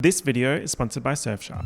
This video is sponsored by Surfshark.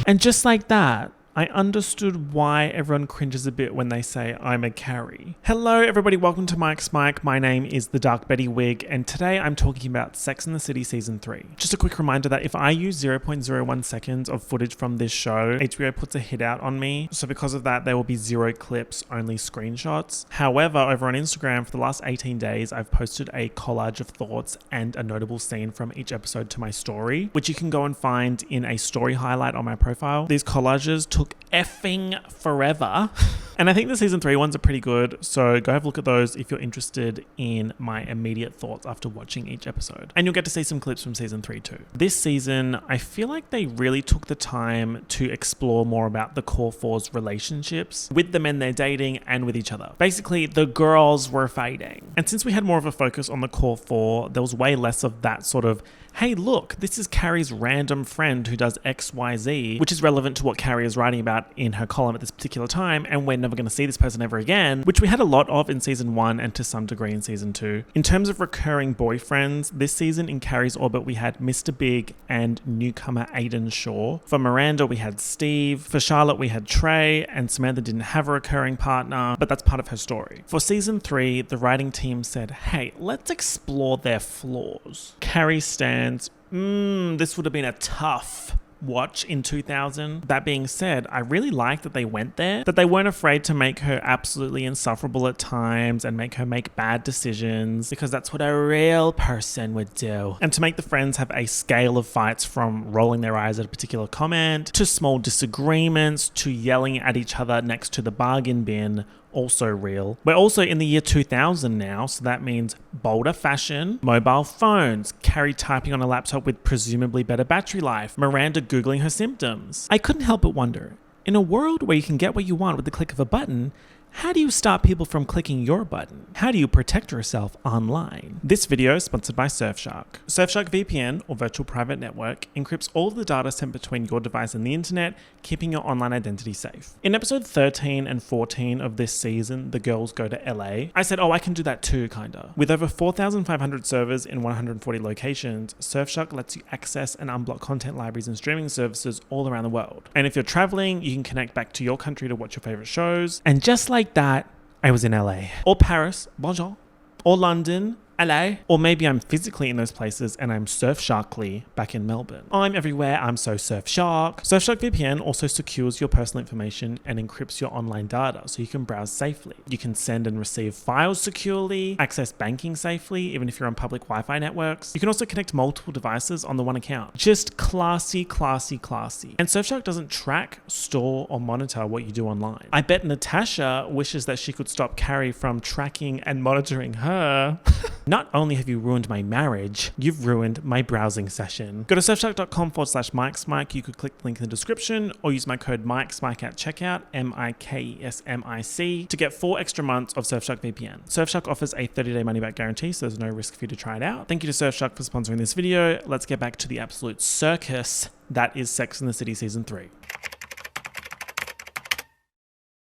And just like that, I understood why everyone cringes a bit when they say I'm a Carrie. Hello everybody, welcome to Mike's Mike. My name is the Dark Betty Wig, and today I'm talking about Sex and the City Season 3. Just a quick reminder that if I use 0.01 seconds of footage from this show, HBO puts a hit out on me. So because of that, there will be 0 clips, only screenshots. However, over on Instagram for the last 18 days, I've posted a collage of thoughts and a notable scene from each episode to my story, which you can go and find in a story highlight on my profile. These collages took effing forever. And I think the season 3 ones are pretty good, so go have a look at those if you're interested in my immediate thoughts after watching each episode. And you'll get to see some clips from season 3 too. This season, I feel like they really took the time to explore more about the core four's relationships with the men they're dating and with each other. Basically, the girls were fighting. And since we had more of a focus on the core four, there was way less of that sort of, hey look, this is Carrie's random friend who does XYZ, which is relevant to what Carrie is writing about in her column at this particular time, and we're never going to see this person ever again, which we had a lot of in season 1 and to some degree in season 2. In terms of recurring boyfriends, this season in Carrie's orbit we had Mr. Big and newcomer Aidan Shaw. For Miranda we had Steve. For Charlotte we had Trey, and Samantha didn't have a recurring partner, but that's part of her story. For season 3, the writing team said, hey, let's explore their flaws. Carrie stands, this would have been a tough watch in 2000. That being said, I really like that they went there, that they weren't afraid to make her absolutely insufferable at times and make her make bad decisions, because that's what a real person would do. And to make the friends have a scale of fights from rolling their eyes at a particular comment, to small disagreements, to yelling at each other next to the bargain bin, also real. We're also in the year 2000 now, so that means bolder fashion, mobile phones, Carrie typing on a laptop with presumably better battery life, Miranda Googling her symptoms. I couldn't help but wonder, in a world where you can get what you want with the click of a button, how do you stop people from clicking your button? How do you protect yourself online? This video is sponsored by Surfshark. Surfshark VPN, or Virtual Private Network, encrypts all of the data sent between your device and the internet, keeping your online identity safe. In episode 13 and 14 of this season, the girls go to LA. I said, I can do that too, kinda. With over 4,500 servers in 140 locations, Surfshark lets you access and unblock content libraries and streaming services all around the world. And if you're traveling, you can connect back to your country to watch your favorite shows. And just like that, I was in LA. Or Paris, bonjour. Or London, LA. Or maybe I'm physically in those places and I'm Surfsharkly back in Melbourne. I'm everywhere, I'm so Surfshark. Surfshark VPN also secures your personal information and encrypts your online data so you can browse safely. You can send and receive files securely, access banking safely, even if you're on public Wi-Fi networks. You can also connect multiple devices on the one account. Just classy, classy, classy. And Surfshark doesn't track, store, or monitor what you do online. I bet Natasha wishes that she could stop Carrie from tracking and monitoring her. Not only have you ruined my marriage, you've ruined my browsing session. Go to surfshark.com/MikesMike. You could click the link in the description or use my code MikesMike at checkout, MIKESMIC, to get 4 extra months of Surfshark VPN. Surfshark offers a 30-day money-back guarantee, so there's no risk for you to try it out. Thank you to Surfshark for sponsoring this video. Let's get back to the absolute circus that is Sex and the City Season 3.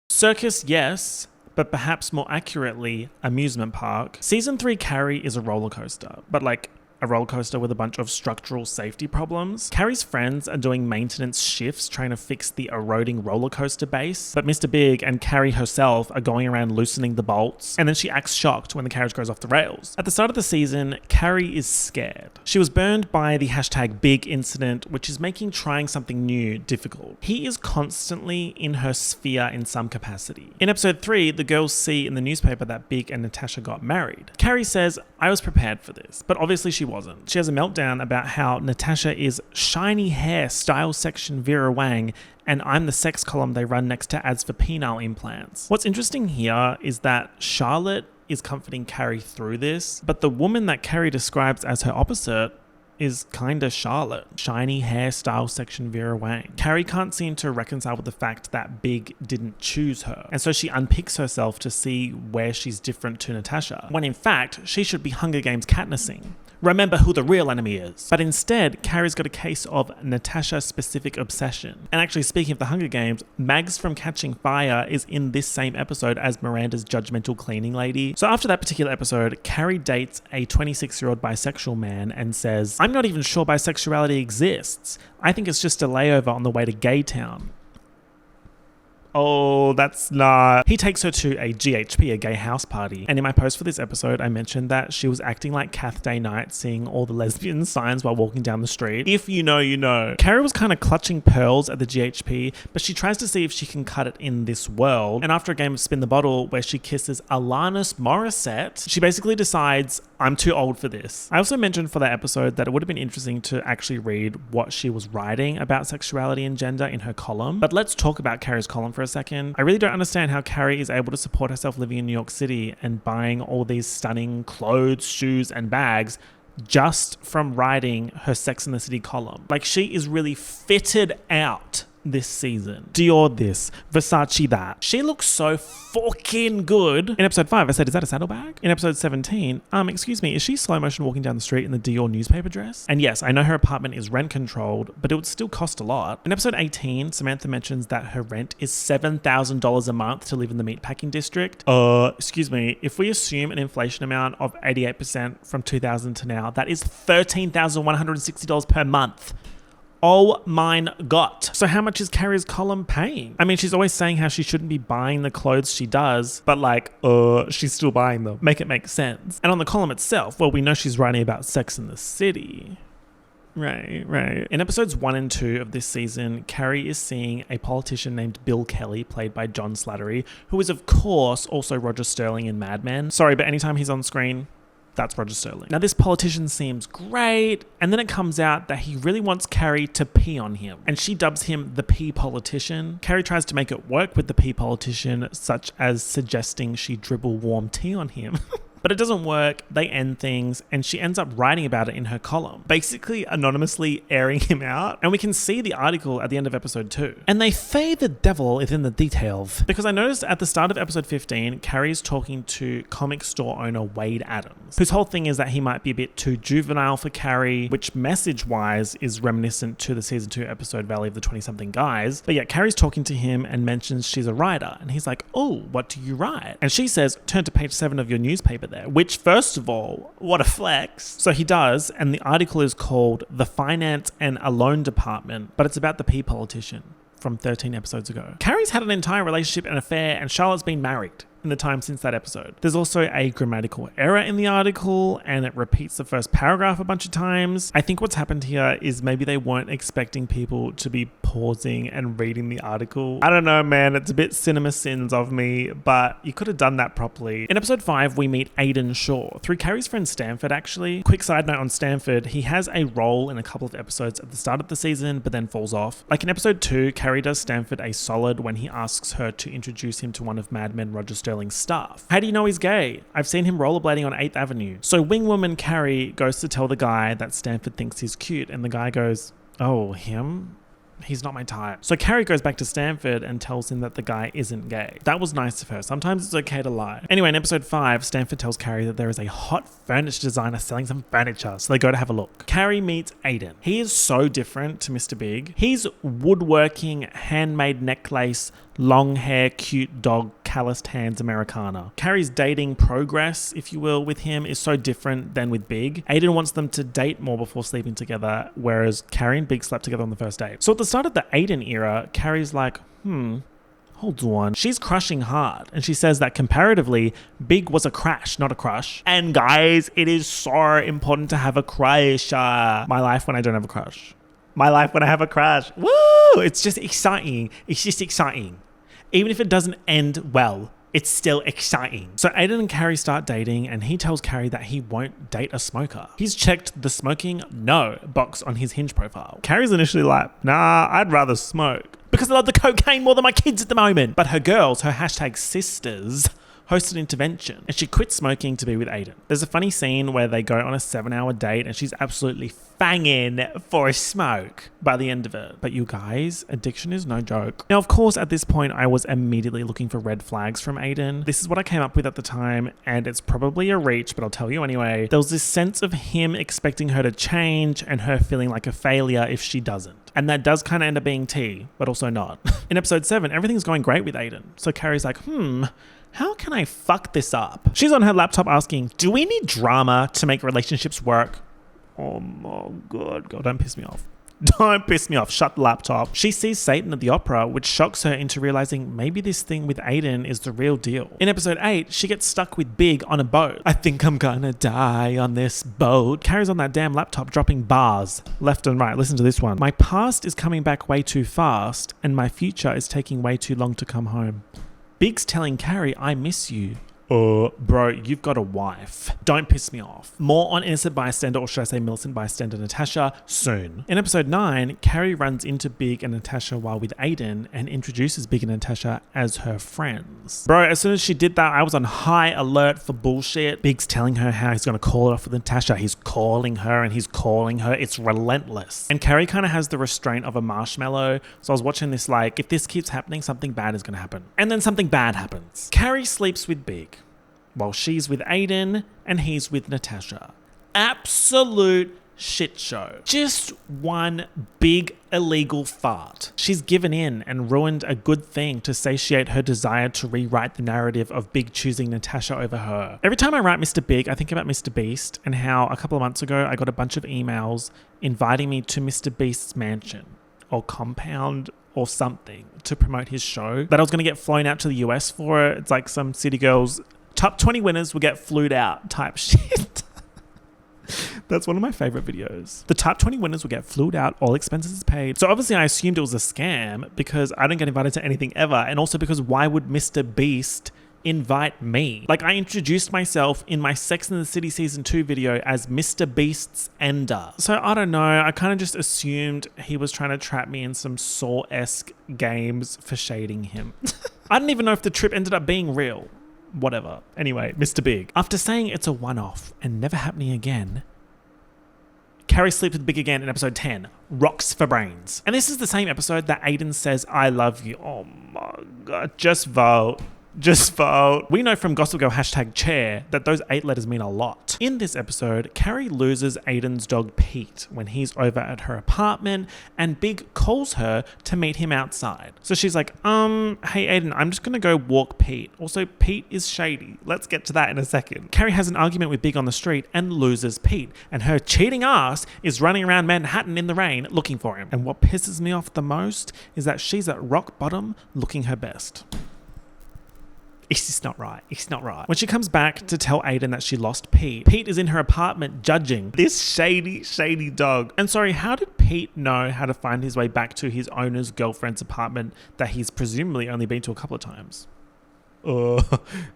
Circus, yes, but perhaps more accurately, amusement park. Season 3 Carrie is a roller coaster, but like a roller coaster with a bunch of structural safety problems. Carrie's friends are doing maintenance shifts trying to fix the eroding roller coaster base, but Mr. Big and Carrie herself are going around loosening the bolts, and then she acts shocked when the carriage goes off the rails. At the start of the season, Carrie is scared. She was burned by the #Big incident, which is making trying something new difficult. He is constantly in her sphere in some capacity. In episode 3, the girls see in the newspaper that Big and Natasha got married. Carrie says, I was prepared for this, but obviously she wasn't. She has a meltdown about how Natasha is shiny hair style section Vera Wang and I'm the sex column they run next to ads for penile implants. What's interesting here is that Charlotte is comforting Carrie through this, but the woman that Carrie describes as her opposite is kinda Charlotte. Shiny hairstyle section Vera Wang. Carrie can't seem to reconcile with the fact that Big didn't choose her, and so she unpicks herself to see where she's different to Natasha, when in fact she should be Hunger Games Katnissing. Remember who the real enemy is. But instead, Carrie's got a case of Natasha-specific obsession. And actually, speaking of the Hunger Games, Mags from Catching Fire is in this same episode as Miranda's judgmental cleaning lady. So after that particular episode, Carrie dates a 26-year-old bisexual man and says, "I'm not even sure bisexuality exists. I think it's just a layover on the way to Gay Town." Oh, that's not... He takes her to a GHP, a gay house party. And in my post for this episode, I mentioned that she was acting like Kath Day Knight, seeing all the lesbian signs while walking down the street. If you know, you know. Carrie was kind of clutching pearls at the GHP, but she tries to see if she can cut it in this world. And after a game of Spin the Bottle, where she kisses Alanis Morissette, she basically decides, I'm too old for this. I also mentioned for that episode that it would have been interesting to actually read what she was writing about sexuality and gender in her column. But let's talk about Carrie's column for a second. I really don't understand how Carrie is able to support herself living in New York City and buying all these stunning clothes, shoes, and bags just from writing her Sex and the City column. Like, she is really fitted out this season. Dior this, Versace that. She looks so fucking good. In episode 5, I said, is that a saddlebag? In episode 17, excuse me, is she slow motion walking down the street in the Dior newspaper dress? And yes, I know her apartment is rent controlled, but it would still cost a lot. In episode 18, Samantha mentions that her rent is $7,000 a month to live in the meatpacking district. Excuse me, if we assume an inflation amount of 88% from 2000 to now, that is $13,160 per month. Oh my God. So how much is Carrie's column paying? I mean, she's always saying how she shouldn't be buying the clothes she does, but like, she's still buying them. Make it make sense. And on the column itself, well, we know she's writing about Sex in the City. Right. In episodes 1 and 2 of this season, Carrie is seeing a politician named Bill Kelly, played by John Slattery, who is of course also Roger Sterling in Mad Men. Sorry, but anytime he's on screen, that's Roger Sterling. Now, this politician seems great, and then it comes out that he really wants Carrie to pee on him, and she dubs him the pee politician. Carrie tries to make it work with the pee politician, such as suggesting she dribble warm tea on him. But it doesn't work, they end things, and she ends up writing about it in her column, basically anonymously airing him out. And we can see the article at the end of episode 2. And they say the devil is in the details. Because I noticed at the start of episode 15, Carrie's talking to comic store owner Wade Adams, whose whole thing is that he might be a bit too juvenile for Carrie, which message-wise is reminiscent to the season 2 episode Valley of the 20-something Guys. But yeah, Carrie's talking to him and mentions she's a writer. And he's like, oh, what do you write? And she says, turn to page 7 of your newspaper there, which, first of all, what a flex. So he does, and the article is called The Finance and a Loan Department, but it's about the pee politician from 13 episodes ago. Carrie's had an entire relationship and affair, and Charlotte's been married in the time since that episode. There's also a grammatical error in the article, and it repeats the first paragraph a bunch of times. I think what's happened here is maybe they weren't expecting people to be pausing and reading the article. I don't know, man. It's a bit cinema sins of me, but you could have done that properly. In episode 5, we meet Aidan Shaw, through Carrie's friend Stanford, actually. Quick side note on Stanford, he has a role in a couple of episodes at the start of the season, but then falls off. Like in episode 2, Carrie does Stanford a solid when he asks her to introduce him to one of Mad Men Roger Sterling's staff. How do you know he's gay? I've seen him rollerblading on 8th Avenue. So wingwoman Carrie goes to tell the guy that Stanford thinks he's cute, and the guy goes, oh, him? He's not my type. So Carrie goes back to Stanford and tells him that the guy isn't gay. That was nice of her. Sometimes it's okay to lie. Anyway, in episode 5, Stanford tells Carrie that there is a hot furniture designer selling some furniture, so they go to have a look. Carrie meets Aidan. He is so different to Mr. Big. He's woodworking, handmade necklace, long hair, cute dog, calloused hands Americana. Carrie's dating progress, if you will, with him is so different than with Big. Aidan wants them to date more before sleeping together, whereas Carrie and Big slept together on the first date. So at the start of the Aidan era, Carrie's like, hold on. She's crushing hard. And she says that comparatively, Big was a crash, not a crush. And guys, it is so important to have a crush. My life when I don't have a crush. My life when I have a crush. Woo! It's just exciting. It's just exciting. Even if it doesn't end well, it's still exciting. So Aidan and Carrie start dating, and he tells Carrie that he won't date a smoker. He's checked the smoking no box on his Hinge profile. Carrie's initially like, nah, I'd rather smoke because I love the cocaine more than my kids at the moment. But her girls, her hashtag sisters, host an intervention, and she quit smoking to be with Aidan. There's a funny scene where they go on a 7-hour date and she's absolutely fanging for a smoke by the end of it. But you guys, addiction is no joke. Now, of course, at this point, I was immediately looking for red flags from Aidan. This is what I came up with at the time, and it's probably a reach, but I'll tell you anyway. There was this sense of him expecting her to change and her feeling like a failure if she doesn't. And that does kind of end up being tea, but also not. In episode 7, everything's going great with Aidan. So Carrie's like, how can I fuck this up? She's on her laptop asking, do we need drama to make relationships work? Oh my God, don't piss me off. Don't piss me off. Shut the laptop. She sees Satan at the opera, which shocks her into realizing maybe this thing with Aidan is the real deal. In episode 8, she gets stuck with Big on a boat. I think I'm gonna die on this boat. Carrie's on that damn laptop dropping bars left and right. Listen to this one. My past is coming back way too fast, and my future is taking way too long to come home. Big's telling Carrie, I miss you. Bro, you've got a wife. Don't piss me off. More on innocent bystander, or should I say Millicent bystander Natasha, soon. In episode 9, Carrie runs into Big and Natasha while with Aidan and introduces Big and Natasha as her friends. Bro, as soon as she did that, I was on high alert for bullshit. Big's telling her how he's going to call it off with Natasha. He's calling her and he's calling her. It's relentless. And Carrie kind of has the restraint of a marshmallow. So I was watching this like, if this keeps happening, something bad is going to happen. And then something bad happens. Carrie sleeps with Big, while she's with Aidan and he's with Natasha. Absolute shit show. Just one big illegal fart. She's given in and ruined a good thing to satiate her desire to rewrite the narrative of Big choosing Natasha over her. Every time I write Mr. Big, I think about Mr. Beast and how a couple of months ago I got a bunch of emails inviting me to Mr. Beast's mansion or compound or something to promote his show that I was going to get flown out to the US for. It's like some city girls top 20 winners will get flued out type shit. That's one of my favorite videos. The top 20 winners will get flued out, all expenses paid. So obviously I assumed it was a scam because I don't get invited to anything ever. And also because why would Mr. Beast invite me? Like, I introduced myself in my Sex and the City season 2 video as Mr. Beast's ender. So I don't know. I kind of just assumed he was trying to trap me in some Saw-esque games for shading him. I don't even know if the trip ended up being real. Whatever. Anyway, Mr. Big. After saying it's a one-off and never happening again, Carrie sleeps with Big again in episode 10, Rocks for Brains. And this is the same episode that Aidan says, I love you. Oh my God, just vote. Just vote. We know from Gossip Girl #chair that those 8 letters mean a lot. In this episode, Carrie loses Aidan's dog Pete when he's over at her apartment and Big calls her to meet him outside. So she's like, hey Aidan, I'm just gonna go walk Pete. Also, Pete is shady. Let's get to that in a second. Carrie has an argument with Big on the street and loses Pete, and her cheating ass is running around Manhattan in the rain looking for him. And what pisses me off the most is that she's at rock bottom looking her best. It's just not right. It's not right. When she comes back to tell Aidan that she lost Pete, Pete is in her apartment judging this shady, shady dog. And sorry, how did Pete know how to find his way back to his owner's girlfriend's apartment that he's presumably only been to a couple of times?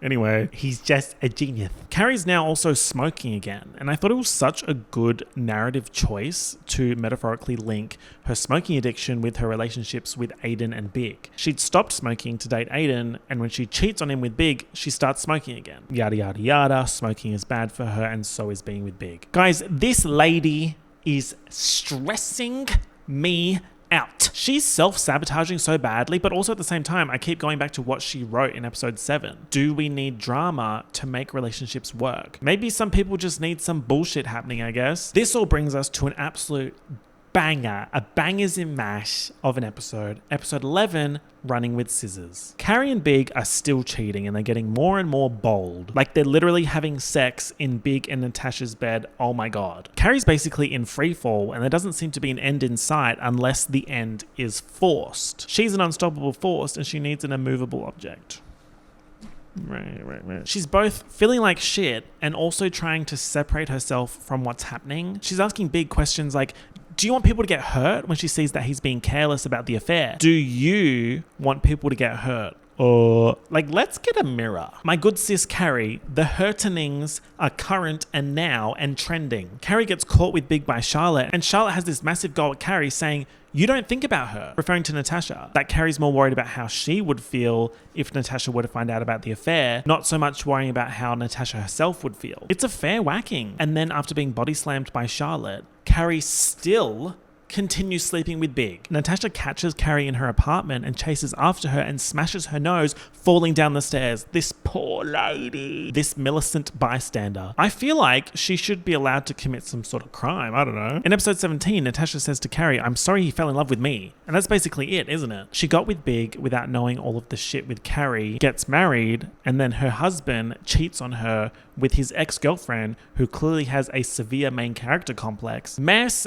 Anyway, he's just a genius. Carrie's now also smoking again, and I thought it was such a good narrative choice to metaphorically link her smoking addiction with her relationships with Aidan and Big. She'd stopped smoking to date Aidan, and when she cheats on him with Big, she starts smoking again. Yada yada yada, smoking is bad for her, and so is being with Big. Guys, this lady is stressing me out. She's self-sabotaging so badly, but also at the same time, I keep going back to what she wrote in episode 7. Do we need drama to make relationships work? Maybe some people just need some bullshit happening, I guess. This all brings us to an absolute banger, a bangers in mash of an episode. Episode 11, Running with Scissors. Carrie and Big are still cheating and they're getting more and more bold. Like they're literally having sex in Big and Natasha's bed. Oh my God. Carrie's basically in free fall and there doesn't seem to be an end in sight unless the end is forced. She's an unstoppable force and she needs an immovable object. Right. She's both feeling like shit and also trying to separate herself from what's happening. She's asking Big questions like, do you want people to get hurt when she sees that he's being careless about the affair? Do you want people to get hurt? Like, let's get a mirror. My good sis Carrie, the hurtenings are current and now and trending. Carrie gets caught with Big by Charlotte, and Charlotte has this massive go at Carrie saying, "You don't think about her," referring to Natasha. That Carrie's more worried about how she would feel if Natasha were to find out about the affair, not so much worrying about how Natasha herself would feel. It's a fair whacking. And then after being body slammed by Charlotte, Carrie still continues sleeping with Big. Natasha catches Carrie in her apartment and chases after her and smashes her nose, falling down the stairs. This poor lady. This Millicent bystander. I feel like she should be allowed to commit some sort of crime. I don't know. In episode 17, Natasha says to Carrie, "I'm sorry he fell in love with me." And that's basically it, isn't it? She got with Big without knowing all of the shit with Carrie, gets married, and then her husband cheats on her with his ex-girlfriend, who clearly has a severe main character complex. Mess.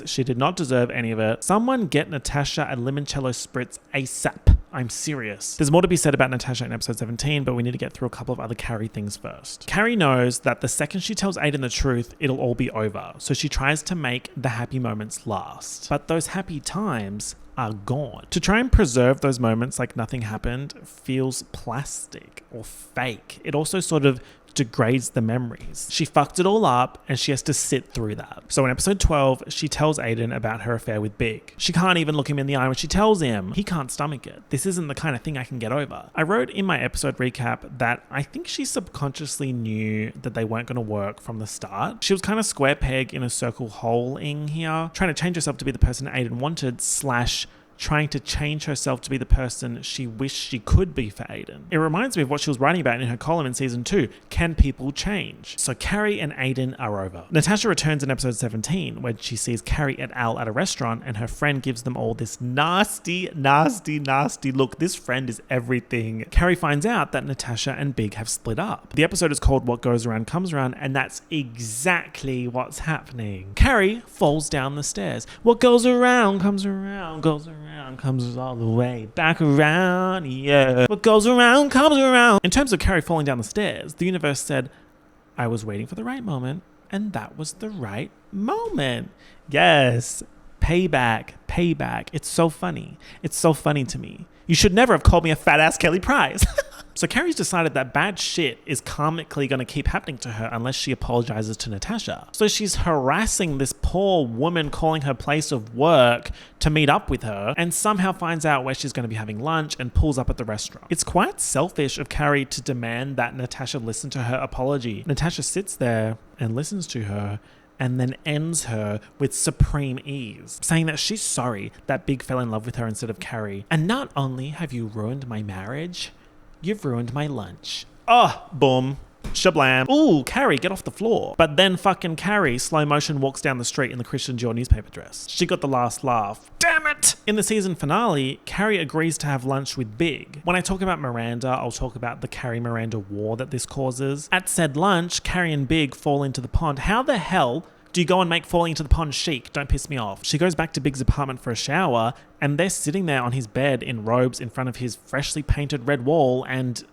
She did not deserve any of it. Someone get Natasha a limoncello spritz ASAP. I'm serious. There's more to be said about Natasha in episode 17, but we need to get through a couple of other Carrie things first. Carrie knows that the second she tells Aidan the truth, it'll all be over. So she tries to make the happy moments last. But those happy times are gone. To try and preserve those moments like nothing happened feels plastic or fake. It also sort of degrades the memories. She fucked it all up and she has to sit through that. So in episode 12, she tells Aidan about her affair with Big. She can't even look him in the eye when she tells him. He can't stomach it. This isn't the kind of thing I can get over. I wrote in my episode recap that I think she subconsciously knew that they weren't going to work from the start. She was kind of square peg in a circle hole-ing here, trying to change herself to be the person Aidan wanted / trying to change herself to be the person she wished she could be for Aidan. It reminds me of what she was writing about in her column in season 2, Can People Change? So Carrie and Aidan are over. Natasha returns in episode 17 when she sees Carrie et al. At a restaurant and her friend gives them all this nasty look. This friend is everything. Carrie finds out that Natasha and Big have split up. The episode is called What Goes Around Comes Around, and that's exactly what's happening. Carrie falls down the stairs. What goes around comes around, comes all the way back around, yeah. What goes around comes around. In terms of Carrie falling down the stairs, the universe said, I was waiting for the right moment, and that was the right moment. Yes, payback. It's so funny. It's so funny to me. You should never have called me a fat ass Kelly Price. So Carrie's decided that bad shit is karmically going to keep happening to her unless she apologizes to Natasha. So she's harassing this poor woman calling her place of work to meet up with her and somehow finds out where she's going to be having lunch and pulls up at the restaurant. It's quite selfish of Carrie to demand that Natasha listen to her apology. Natasha sits there and listens to her and then ends her with supreme ease, saying that she's sorry that Big fell in love with her instead of Carrie. And not only have you ruined my marriage, you've ruined my lunch. Oh, boom. Shablam. Ooh, Carrie, get off the floor. But then fucking Carrie slow motion walks down the street in the Christian Dior newspaper dress. She got the last laugh. Damn it! In the season finale, Carrie agrees to have lunch with Big. When I talk about Miranda, I'll talk about the Carrie-Miranda war that this causes. At said lunch, Carrie and Big fall into the pond. How the hell do you go and make falling into the pond chic? Don't piss me off. She goes back to Big's apartment for a shower, and they're sitting there on his bed in robes in front of his freshly painted red wall, and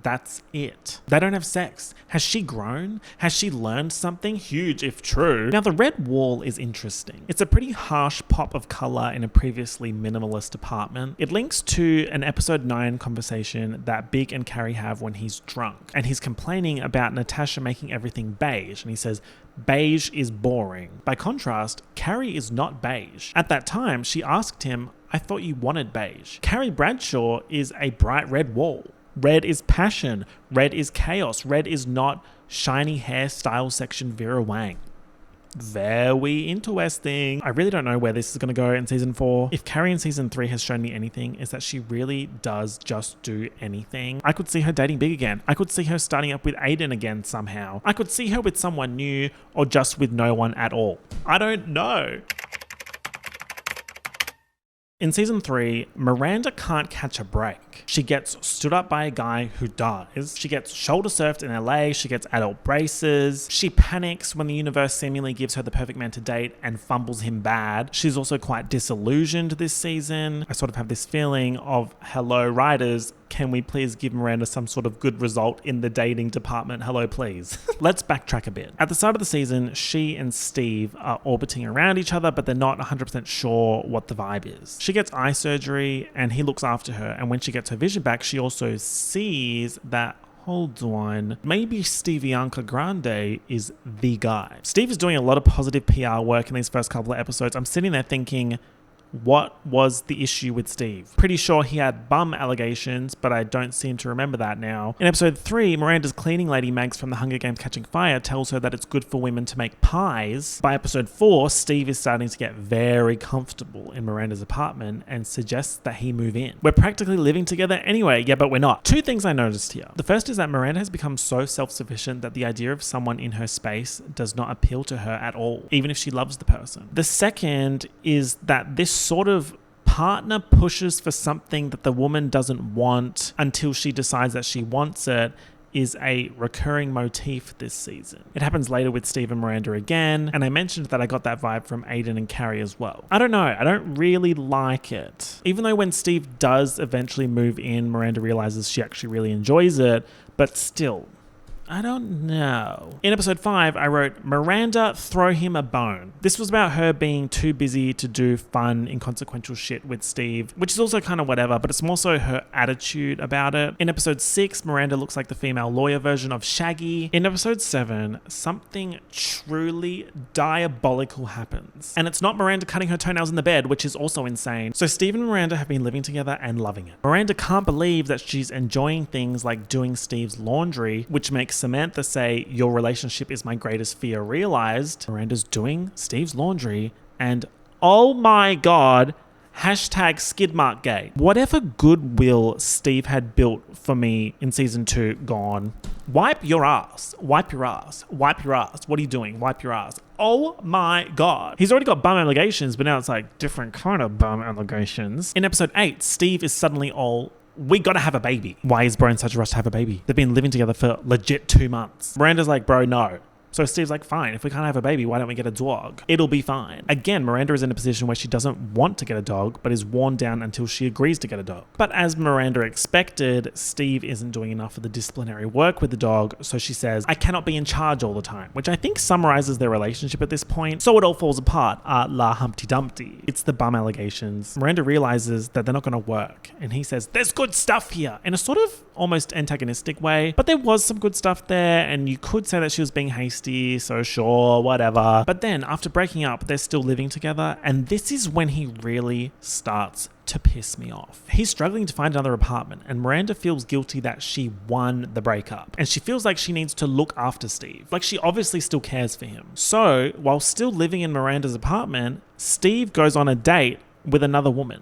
that's it. They don't have sex. Has she grown? Has she learned something? Huge if true. Now the red wall is interesting. It's a pretty harsh pop of color in a previously minimalist apartment. It links to an episode 9 conversation that Big and Carrie have when he's drunk. And he's complaining about Natasha making everything beige. And he says, beige is boring. By contrast, Carrie is not beige. At that time, she asked him, I thought you wanted beige. Carrie Bradshaw is a bright red wall. Red is passion. Red is chaos. Red is not shiny hairstyle section Vera Wang. Very interesting. I really don't know where this is going to go in season 4. If Carrie in season 3 has shown me anything, is that she really does just do anything. I could see her dating Big again. I could see her starting up with Aidan again somehow. I could see her with someone new or just with no one at all. I don't know. In season 3, Miranda can't catch a break. She gets stood up by a guy who dies. She gets shoulder surfed in LA. She gets adult braces. She panics when the universe seemingly gives her the perfect man to date and fumbles him bad. She's also quite disillusioned this season. I sort of have this feeling of, hello writers, can we please give Miranda some sort of good result in the dating department? Hello, please. Let's backtrack a bit. At the start of the season, she and Steve are orbiting around each other, but they're not 100% sure what the vibe is. She gets eye surgery and he looks after her. And when she gets gets her vision back, she also sees that, hold on, maybe Steve Bianca Grande is the guy. Steve is doing a lot of positive PR work in these first couple of episodes. I'm sitting there thinking, what was the issue with Steve? Pretty sure he had bum allegations, but I don't seem to remember that now. In episode 3, Miranda's cleaning lady Mags from the Hunger Games Catching Fire tells her that it's good for women to make pies. By episode 4, Steve is starting to get very comfortable in Miranda's apartment and suggests that he move in. We're practically living together anyway, yeah, but we're not. Two things I noticed here. The first is that Miranda has become so self-sufficient that the idea of someone in her space does not appeal to her at all, even if she loves the person. The second is that this sort of partner pushes for something that the woman doesn't want until she decides that she wants it is a recurring motif this season. It happens later with Steve and Miranda again, and I mentioned that I got that vibe from Aidan and Carrie as well. I don't know, I don't really like it. Even though when Steve does eventually move in, Miranda realizes she actually really enjoys it, but still, I don't know. In episode 5, I wrote, Miranda, throw him a bone. This was about her being too busy to do fun, inconsequential shit with Steve, which is also kind of whatever, but it's more so her attitude about it. In episode 6, Miranda looks like the female lawyer version of Shaggy. In episode 7, something truly diabolical happens. And it's not Miranda cutting her toenails in the bed, which is also insane. So Steve and Miranda have been living together and loving it. Miranda can't believe that she's enjoying things like doing Steve's laundry, which makes Samantha say, your relationship is my greatest fear realized. Miranda's doing Steve's laundry and oh my God, hashtag skid mark gay. Whatever goodwill Steve had built for me in season 2, gone. Wipe your ass. Wipe your ass. Wipe your ass. What are you doing? Wipe your ass. Oh my God. He's already got bum allegations, but now it's like different kind of bum allegations. In episode 8, Steve is suddenly all, we gotta have a baby. Why is bro in such a rush to have a baby? They've been living together for legit 2 months. Miranda's like, bro, no. So Steve's like, fine, if we can't have a baby, why don't we get a dog? It'll be fine. Again, Miranda is in a position where she doesn't want to get a dog, but is worn down until she agrees to get a dog. But as Miranda expected, Steve isn't doing enough of the disciplinary work with the dog, so she says, I cannot be in charge all the time, which I think summarizes their relationship at this point. So it all falls apart, la Humpty Dumpty. It's the bum allegations. Miranda realizes that they're not gonna work, and he says, there's good stuff here, in a sort of almost antagonistic way, but there was some good stuff there, and you could say that she was being hasty, so sure, whatever. But then after breaking up, they're still living together, and this is when he really starts to piss me off. He's struggling to find another apartment, and Miranda feels guilty that she won the breakup, and she feels like she needs to look after Steve. Like she obviously still cares for him. So while still living in Miranda's apartment, Steve goes on a date with another woman.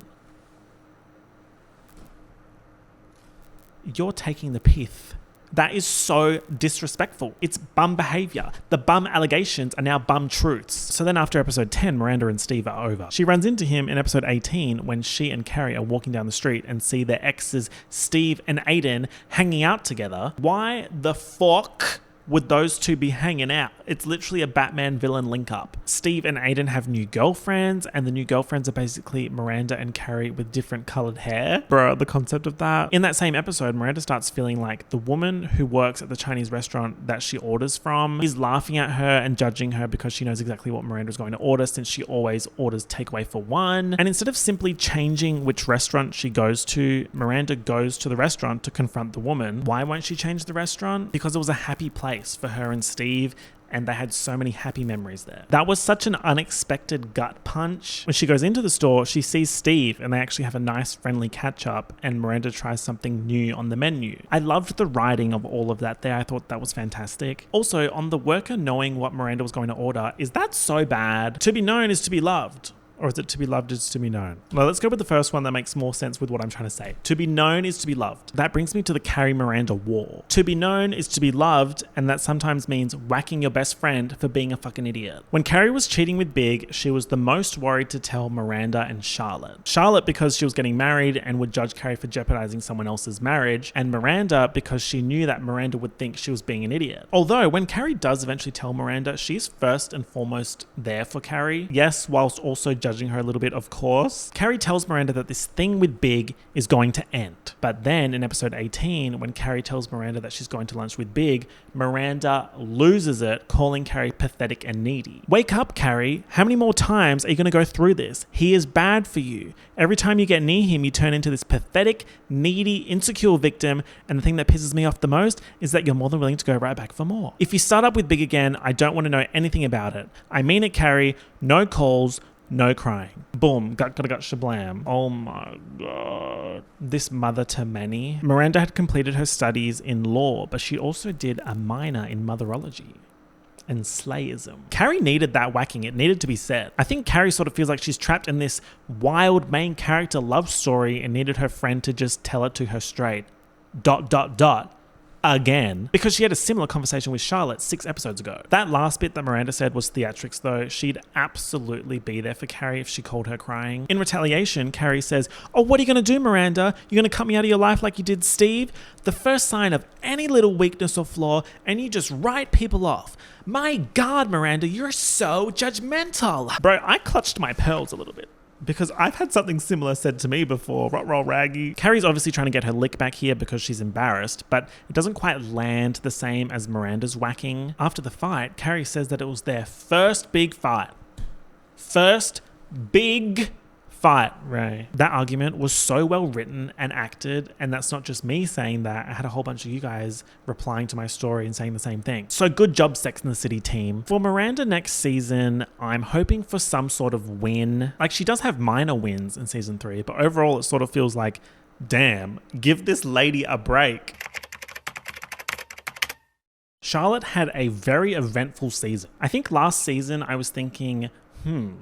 You're taking the piss. That is so disrespectful. It's bum behavior. The bum allegations are now bum truths. So then after episode 10, Miranda and Steve are over. She runs into him in episode 18 when she and Carrie are walking down the street and see their exes Steve and Aidan hanging out together. Why the fuck would those two be hanging out? It's literally a Batman villain link up. Steve and Aidan have new girlfriends, and the new girlfriends are basically Miranda and Carrie with different colored hair. Bro, the concept of that. In that same episode, Miranda starts feeling like the woman who works at the Chinese restaurant that she orders from is laughing at her and judging her because she knows exactly what Miranda's going to order, since she always orders takeaway for one. And instead of simply changing which restaurant she goes to, Miranda goes to the restaurant to confront the woman. Why won't she change the restaurant? Because it was a happy place for her and Steve, and they had so many happy memories there. That was such an unexpected gut punch. When she goes into the store, she sees Steve and they actually have a nice friendly catch up, and Miranda tries something new on the menu. I loved the writing of all of that there. I thought that was fantastic. Also, on the worker knowing what Miranda was going to order, is that so bad? To be known is to be loved. Or is it to be loved is to be known? Well, let's go with the first one that makes more sense with what I'm trying to say. To be known is to be loved. That brings me to the Carrie Miranda war. To be known is to be loved, and that sometimes means whacking your best friend for being a fucking idiot. When Carrie was cheating with Big, she was the most worried to tell Miranda and Charlotte. Charlotte because she was getting married and would judge Carrie for jeopardizing someone else's marriage, and Miranda because she knew that Miranda would think she was being an idiot. Although when Carrie does eventually tell Miranda, she's first and foremost there for Carrie. Yes, whilst also judging her a little bit, of course. Carrie tells Miranda that this thing with Big is going to end. But then in episode 18, when Carrie tells Miranda that she's going to lunch with Big, Miranda loses it, calling Carrie pathetic and needy. Wake up, Carrie. How many more times are you going to go through this? He is bad for you. Every time you get near him, you turn into this pathetic, needy, insecure victim. And the thing that pisses me off the most is that you're more than willing to go right back for more. If you start up with Big again, I don't want to know anything about it. I mean it, Carrie. No calls, no crying. Boom. Gut, shablam. Oh my God. This mother to many. Miranda had completed her studies in law, but she also did a minor in motherology and slayism. Carrie needed that whacking. It needed to be said. I think Carrie sort of feels like she's trapped in this wild main character love story and needed her friend to just tell it to her straight. ... Again, because she had a similar conversation with Charlotte 6 episodes ago. That last bit that Miranda said was theatrics though. She'd absolutely be there for Carrie if she called her crying. In retaliation, Carrie says, "Oh, what are you going to do, Miranda? You're going to cut me out of your life like you did Steve? The first sign of any little weakness or flaw and you just write people off. My God, Miranda, you're so judgmental." Bro, I clutched my pearls a little bit, because I've had something similar said to me before. Roll raggy. Carrie's obviously trying to get her lick back here because she's embarrassed, but it doesn't quite land the same as Miranda's whacking. After the fight, Carrie says that it was their first big fight. First big fight, Ray. That argument was so well written and acted, and that's not just me saying that. I had a whole bunch of you guys replying to my story and saying the same thing. So good job, Sex and the City team. For Miranda next season, I'm hoping for some sort of win. Like, she does have minor wins in season 3, but overall it sort of feels like, damn, give this lady a break. Charlotte had a very eventful season. I think last season I was thinking,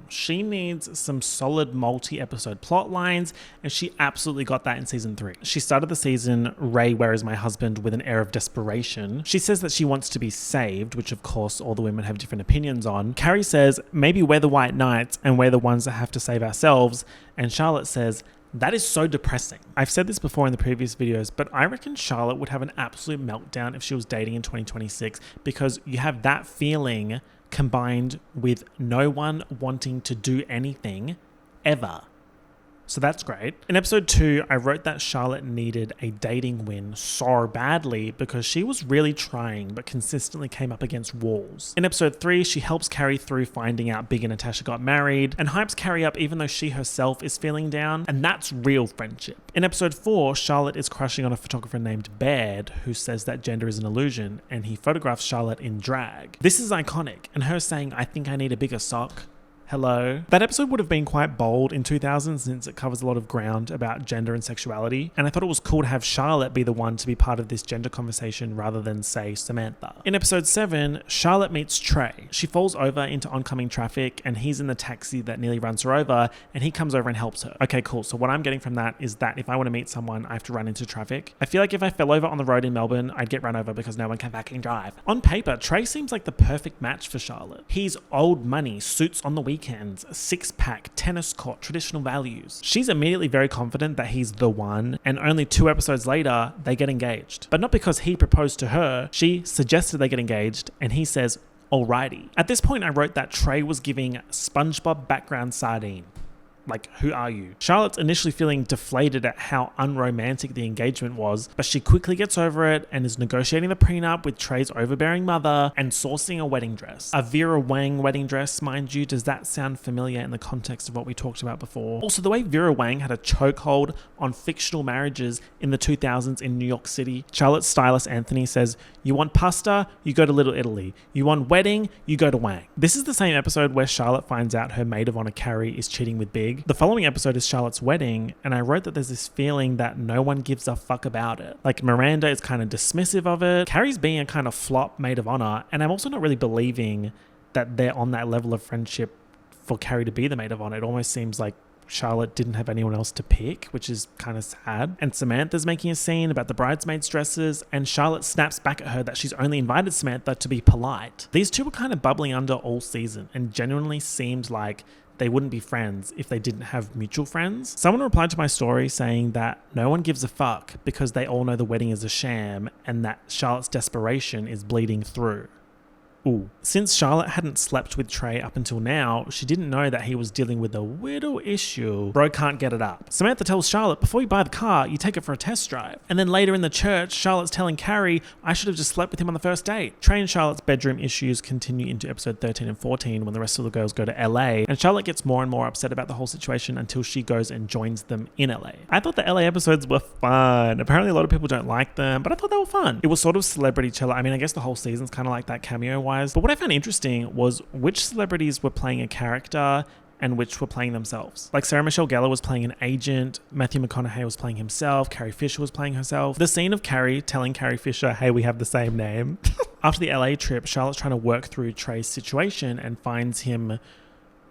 she needs some solid multi-episode plot lines, and she absolutely got that in season 3. She started the season, "Ray, where is my husband?" with an air of desperation. She says that she wants to be saved, which of course all the women have different opinions on. Carrie says, "Maybe we're the white knights and we're the ones that have to save ourselves." And Charlotte says, "That is so depressing." I've said this before in the previous videos, but I reckon Charlotte would have an absolute meltdown if she was dating in 2026, because you have that feeling combined with no one wanting to do anything ever. So that's great. In episode 2, I wrote that Charlotte needed a dating win so badly because she was really trying but consistently came up against walls. In episode 3, she helps Carrie through finding out Big and Natasha got married and hypes Carrie up even though she herself is feeling down, and that's real friendship. In episode 4, Charlotte is crushing on a photographer named Baird who says that gender is an illusion, and he photographs Charlotte in drag. This is iconic, and her saying, "I think I need a bigger sock." Hello. That episode would have been quite bold in 2000 since it covers a lot of ground about gender and sexuality, and I thought it was cool to have Charlotte be the one to be part of this gender conversation rather than, say, Samantha. In episode 7, Charlotte meets Trey. She falls over into oncoming traffic and he's in the taxi that nearly runs her over, and he comes over and helps her. Okay, cool. So what I'm getting from that is that if I want to meet someone, I have to run into traffic. I feel like if I fell over on the road in Melbourne, I'd get run over because no one can fucking drive. On paper, Trey seems like the perfect match for Charlotte. He's old money, suits on the weekends, six-pack, tennis court, traditional values. She's immediately very confident that he's the one, and only 2 episodes later, they get engaged. But not because he proposed to her, she suggested they get engaged, and he says, "Alrighty." At this point, I wrote that Trey was giving SpongeBob background sardine. Like, who are you? Charlotte's initially feeling deflated at how unromantic the engagement was, but she quickly gets over it and is negotiating the prenup with Trey's overbearing mother and sourcing a wedding dress. A Vera Wang wedding dress, mind you. Does that sound familiar in the context of what we talked about before? Also, the way Vera Wang had a chokehold on fictional marriages in the 2000s in New York City. Charlotte's stylist Anthony says, "You want pasta? You go to Little Italy. You want wedding? You go to Wang." This is the same episode where Charlotte finds out her maid of honor Carrie is cheating with Big. The following episode is Charlotte's wedding, and I wrote that there's this feeling that no one gives a fuck about it. Like, Miranda is kind of dismissive of it. Carrie's being a kind of flop maid of honor, and I'm also not really believing that they're on that level of friendship for Carrie to be the maid of honor. It almost seems like Charlotte didn't have anyone else to pick, which is kind of sad. And Samantha's making a scene about the bridesmaids' dresses, and Charlotte snaps back at her that she's only invited Samantha to be polite. These two were kind of bubbling under all season and genuinely seemed like they wouldn't be friends if they didn't have mutual friends. Someone replied to my story saying that no one gives a fuck because they all know the wedding is a sham and that Charlotte's desperation is bleeding through. ooh. Since Charlotte hadn't slept with Trey up until now, she didn't know that he was dealing with a widow issue. Bro can't get it up. Samantha tells Charlotte, before you buy the car, you take it for a test drive. And then later in the church, Charlotte's telling Carrie, I should have just slept with him on the first date. Trey and Charlotte's bedroom issues continue into episode 13 and 14 when the rest of the girls go to LA, and Charlotte gets more and more upset about the whole situation until she goes and joins them in LA. I thought the LA episodes were fun. Apparently a lot of people don't like them, but I thought they were fun. It was sort of celebrity chiller. I mean, I guess the whole season's kind of like that cameo-wise, but what I found interesting was which celebrities were playing a character and which were playing themselves. Like Sarah Michelle Gellar was playing an agent, Matthew McConaughey was playing himself, Carrie Fisher was playing herself. The scene of Carrie telling Carrie Fisher, hey, we have the same name. After the LA trip, Charlotte's trying to work through Trey's situation and finds him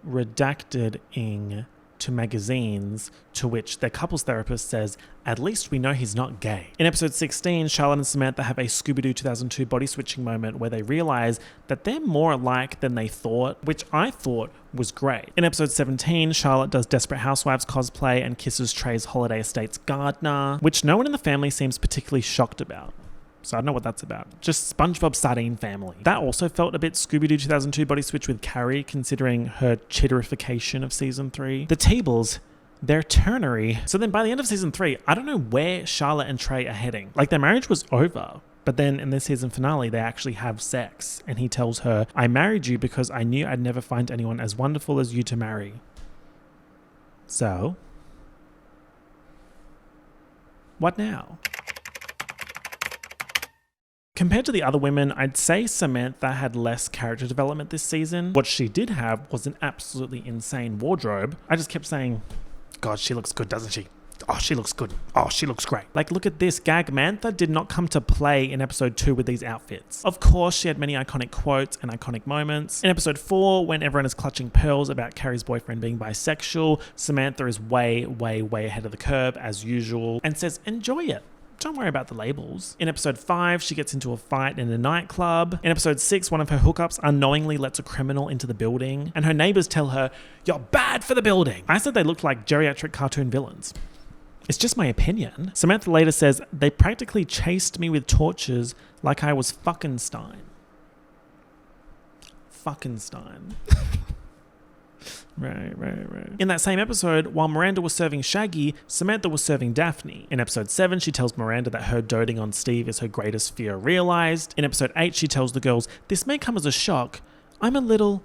redacted-ing to magazines, to which their couples therapist says, at least we know he's not gay. In episode 16, Charlotte and Samantha have a Scooby-Doo 2002 body switching moment where they realize that they're more alike than they thought, which I thought was great. In episode 17, Charlotte does Desperate Housewives cosplay and kisses Trey's Holiday Estates gardener, which no one in the family seems particularly shocked about. So I don't know what that's about. Just SpongeBob Sardine family. That also felt a bit Scooby-Doo 2002 body switch with Carrie, considering her chitterification of season 3. The tables, they're ternery. So then by the end of season 3, I don't know where Charlotte and Trey are heading. Like their marriage was over. But then in this season finale, they actually have sex. And he tells her, I married you because I knew I'd never find anyone as wonderful as you to marry. So, what now? Compared to the other women, I'd say Samantha had less character development this season. What she did have was an absolutely insane wardrobe. I just kept saying, God, she looks good, doesn't she? Oh, she looks good. Oh, she looks great. Like, look at this. Gagmantha did not come to play in episode 2 with these outfits. Of course, she had many iconic quotes and iconic moments. In episode 4, when everyone is clutching pearls about Carrie's boyfriend being bisexual, Samantha is way, way, way ahead of the curve, as usual, and says, enjoy it. Don't worry about the labels. In episode 5, she gets into a fight in a nightclub. In episode 6, one of her hookups unknowingly lets a criminal into the building, and her neighbors tell her, you're bad for the building. I said they looked like geriatric cartoon villains. It's just my opinion. Samantha later says, they practically chased me with torches like I was Fuckenstein. Fuckenstein. Right. In that same episode, while Miranda was serving Shaggy, Samantha was serving Daphne. In episode 7, she tells Miranda that her doting on Steve is her greatest fear realized. In episode 8, she tells the girls, this may come as a shock, I'm a little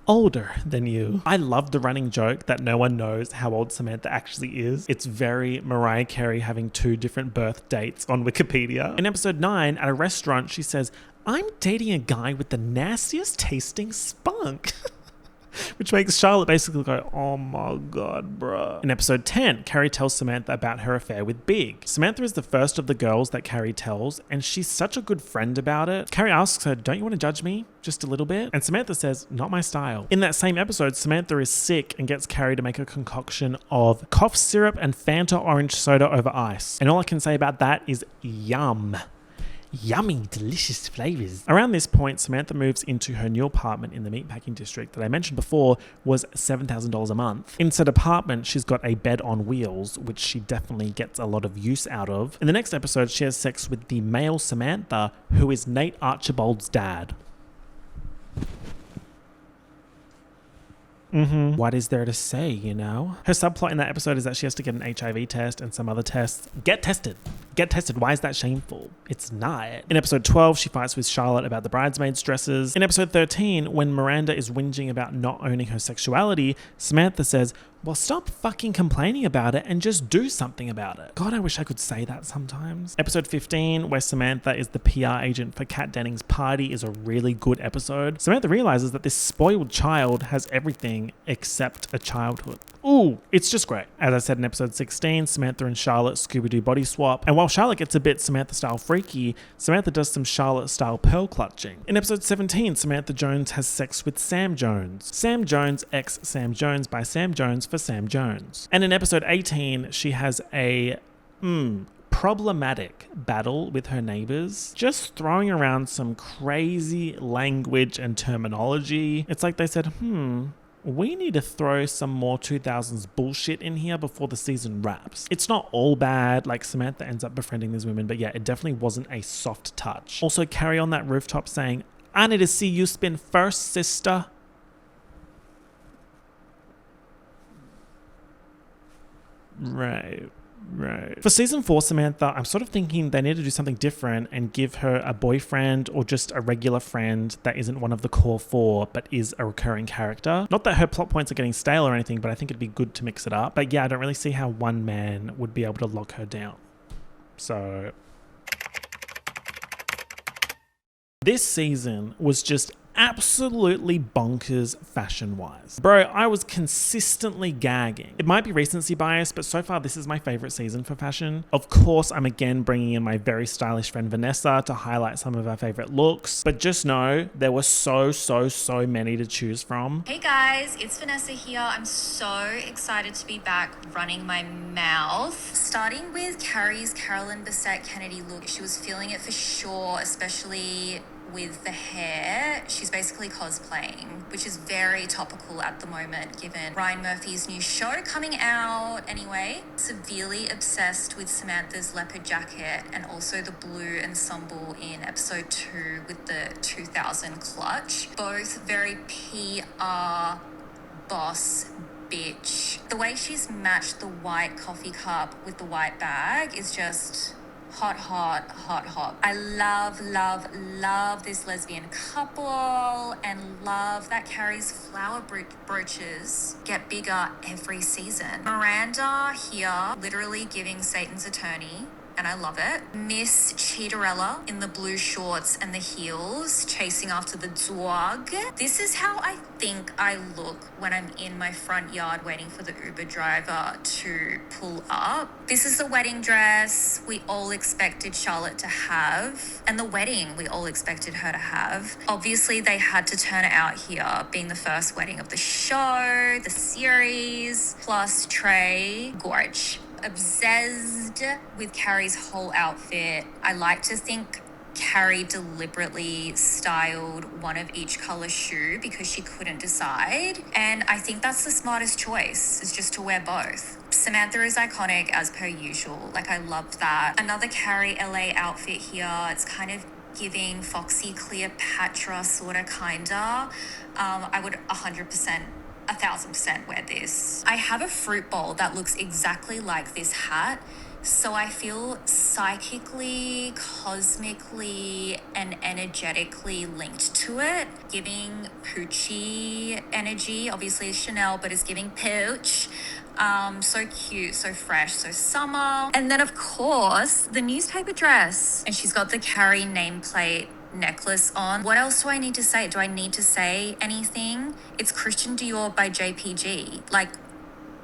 older than you. I love the running joke that no one knows how old Samantha actually is. It's very Mariah Carey having 2 different birth dates on Wikipedia. In episode 9, at a restaurant, she says, I'm dating a guy with the nastiest tasting spunk. Which makes Charlotte basically go, oh my God, bruh. In episode 10, Carrie tells Samantha about her affair with Big. Samantha is the first of the girls that Carrie tells, and she's such a good friend about it. Carrie asks her, don't you want to judge me? Just a little bit? And Samantha says, not my style. In that same episode, Samantha is sick and gets Carrie to make a concoction of cough syrup and Fanta orange soda over ice. And all I can say about that is yum. Yummy, delicious flavors. Around this point, Samantha moves into her new apartment in the meatpacking district that I mentioned before was $7,000 a month. In said apartment, she's got a bed on wheels, which she definitely gets a lot of use out of. In the next episode, she has sex with the male Samantha, who is Nate Archibald's dad. What is there to say, you know? Her subplot in that episode is that she has to get an HIV test and some other tests. Get tested. Get tested. Why is that shameful? It's not. In episode 12, she fights with Charlotte about the bridesmaids' dresses. In episode 13, when Miranda is whinging about not owning her sexuality, Samantha says, well, stop fucking complaining about it and just do something about it. God, I wish I could say that sometimes. Episode 15, where Samantha is the PR agent for Kat Dennings' party, is a really good episode. Samantha realizes that this spoiled child has everything except a childhood. Ooh, it's just great. As I said in episode 16, Samantha and Charlotte Scooby-Doo body swap. And while Charlotte gets a bit Samantha-style freaky, Samantha does some Charlotte-style pearl clutching. In episode 17, Samantha Jones has sex with Sam Jones. Sam Jones x Sam Jones by Sam Jones for Sam Jones. And in episode 18, she has a problematic battle with her neighbors, just throwing around some crazy language and terminology. It's like they said, we need to throw some more 2000s bullshit in here before the season wraps. It's not all bad, like Samantha ends up befriending these women, but yeah, it definitely wasn't a soft touch. Also, Carrie on that rooftop saying, I need to see you spin first, sister. Right. For season 4, Samantha, I'm sort of thinking they need to do something different and give her a boyfriend or just a regular friend that isn't one of the core 4 but is a recurring character. Not that her plot points are getting stale or anything, but I think it'd be good to mix it up. But yeah, I don't really see how one man would be able to lock her down. So this season was just absolutely bonkers fashion-wise. Bro, I was consistently gagging. It might be recency bias, but so far this is my favorite season for fashion. Of course, I'm again bringing in my very stylish friend Vanessa to highlight some of our favorite looks, but just know there were so many to choose from. Hey guys, it's Vanessa here. I'm so excited to be back running my mouth. Starting with Carrie's Carolyn Bessette Kennedy look, she was feeling it for sure, especially with the hair. She's basically cosplaying, which is very topical at the moment given Ryan Murphy's new show coming out. Anyway, severely obsessed with Samantha's leopard jacket and also the blue ensemble in episode 2 with the 2000 clutch. Both very PR boss bitch. The way she's matched the white coffee cup with the white bag is just hot. I love this lesbian couple and love that Carrie's flower brooches get bigger every season. Miranda here, literally giving Satan's attorney, and I love it. Miss Cheaterella in the blue shorts and the heels, chasing after the dog. This is how I think I look when I'm in my front yard waiting for the Uber driver to pull up. This is the wedding dress we all expected Charlotte to have, and the wedding we all expected her to have. Obviously, they had to turn it out here, being the first wedding of the show, the series, plus Trey, gorge. Obsessed with Carrie's whole outfit. I like to think Carrie deliberately styled one of each color shoe because she couldn't decide. And I think that's the smartest choice, is just to wear both. Samantha is iconic as per usual. Like, I love that. Another Carrie LA outfit here. It's kind of giving Foxy Cleopatra sorta kinda. I would 1,000% wear this. I have a fruit bowl that looks exactly like this hat, so I feel psychically, cosmically, and energetically linked to it, giving Poochie energy. Obviously it's Chanel, but it's giving Pooch. So cute, so fresh, so summer. And then of course, the newspaper dress. And she's got the Carrie nameplate necklace on. What else do I need to say? Do I need to say anything? It's Christian Dior by JPG. Like,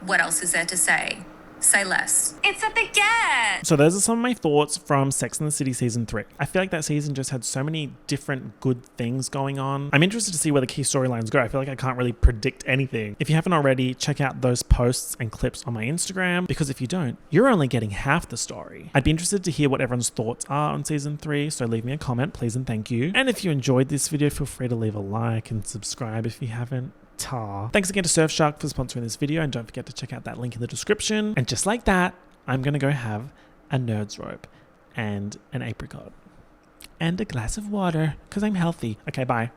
what else is there to say? Say less. It's a baguette! So those are some of my thoughts from Sex and the City season 3. I feel like that season just had so many different good things going on. I'm interested to see where the key storylines go. I feel like I can't really predict anything. If you haven't already, check out those posts and clips on my Instagram, because if you don't, you're only getting half the story. I'd be interested to hear what everyone's thoughts are on season 3, so leave me a comment, please and thank you. And if you enjoyed this video, feel free to leave a like and subscribe if you haven't. Thanks again to Surfshark for sponsoring this video, and don't forget to check out that link in the description. And just like that, I'm gonna go have a nerd's rope and an apricot and a glass of water because I'm healthy. Okay, bye.